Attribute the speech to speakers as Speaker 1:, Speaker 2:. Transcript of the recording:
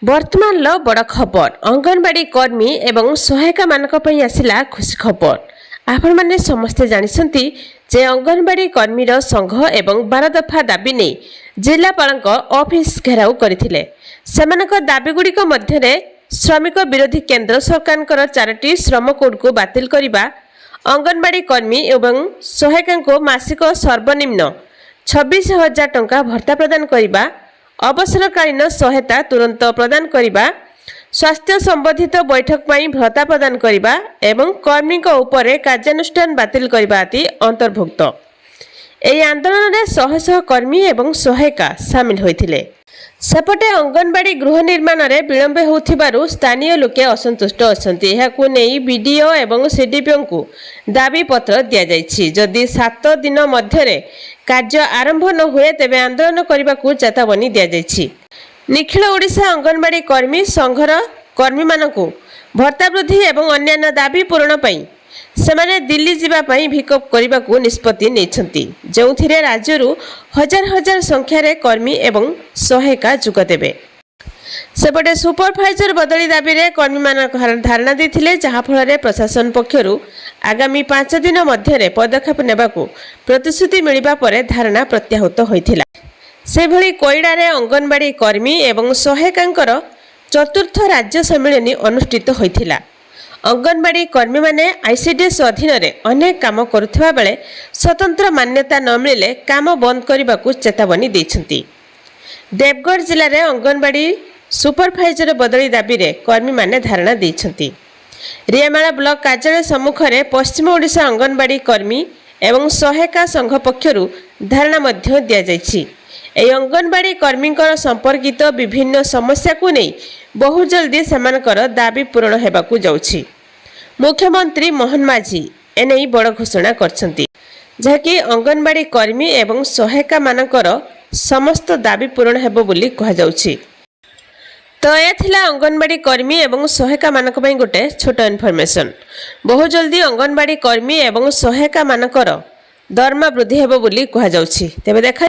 Speaker 1: वर्तमान बड़ खबर अंगनवाड़ी कर्मी एवं सहायिका मानक पई आसिला खुशी खबर। आपण माने समस्ते जानिसंती जे अंगनवाड़ी कर्मीर संघ एवं 12 दफा दाबी नै जिलापालक ऑफिस घेराव करथिले। सेमानक दाबीगुड़िक मध्यरे श्रमिक विरोधी केंद्र सरकारकर 4टी श्रम कोड को बातिल करिबा, अंगनवाड़ी कर्मी एवं सहायिका को मासिक सर्वनिम्न 26,000 टंका भत्ता प्रदान करिबा, अवसरकालीन सहायता तुरंत प्रदान करिबा, स्वास्थ्य संबंधित बैठक में भत्ता प्रदान करिबा एवं कर्मी उपरे कार्यानुष्ठान बातिल करिबा आदि अंतर्भुक्त। एही आंदोलन में शह शह कर्मी एवं सहायिका सामिल होइथिले। सेपटे अंगनवाड़ी गृह निर्माण में विलंब होथिबारु स्थानीय लोके असंतुष्ट अछंती। एहाकु नेई बीडीओ एवं सीडीपीओ को दाबी पत्र दिया जायछि। जदि 7 दिन मध्यरे कार्य आरंभ न हुए तेबे आंदोलन करने को चेतावनी दिया जायछि। निखिल ओडिशा अंगनवाड़ी कर्मी संघर कर्मी मानकु भत्ता वृद्धि एवं अन्य दाबी पूरण पई सेमाने दिल्ली जीवा पई विक्षोभ करने को निष्पत्ति नेछंती, जोथिरे राज्यरु हजार हजार संख्यार कर्मी एवं सहायिका जोग देबे। सेपटे सुपरभाइजर बदली दाबी रे कर्मी मान धारणा देथिले, जहा फल प्रशासन पक्षरु आगामी 5 दिन मध्यरे पदक्षेप नेबाकू प्रतिश्रुति मिलिबा परे धारणा प्रत्याहृत होइथिला। से भली कोइडा रे अंगनवाड़ी कर्मी एवं सहायिकांकर चतुर्थ राज्य सम्मेलन अनुष्ठित होइथिला। अंगनवाड़ी कर्मी माने आईसीडीएस अधीन रे अनेक काम करुथिबा बेले स्वतंत्र मान्यता न मिले काम बंद करने चेतावनी देछंती। देवगढ़ जिले में अंगनवाड़ी सुपरभाइजर बदली दाबी रे कर्मी माने धारणा देछंती। रियामाला ब्लॉक कार्यालय सम्मुख में पश्चिम ओडिशा अंगनवाड़ी कर्मी एवं सहायिका संघ पक्षरु धारणा मध्य दिया जायछि। एही अंगनवाड़ी कर्मी संपर्कित विभिन्न समस्या को नहीं बहु जल्दी सेमानकर दाबी पूरण हेबाकू जाउछि। मुख्यमंत्री मोहन माझी एने बड़ घोषणा करछंती, जहाँकि अंगनवाड़ी कर्मी एवं सहायिका मानकर समस्त दाबी पूरण हेबो बोली कहा जाउछि। तो यह थिला अंगनवाड़ी कर्मी एवं सहायिका मानक पई गोटे छोट इनफॉरमेशन। बहु जल्दी अंगनवाड़ी कर्मी एवं सहायिका मानकर दरमा वृद्धि हेबो बोली कहा जाउछि। तेबे देखा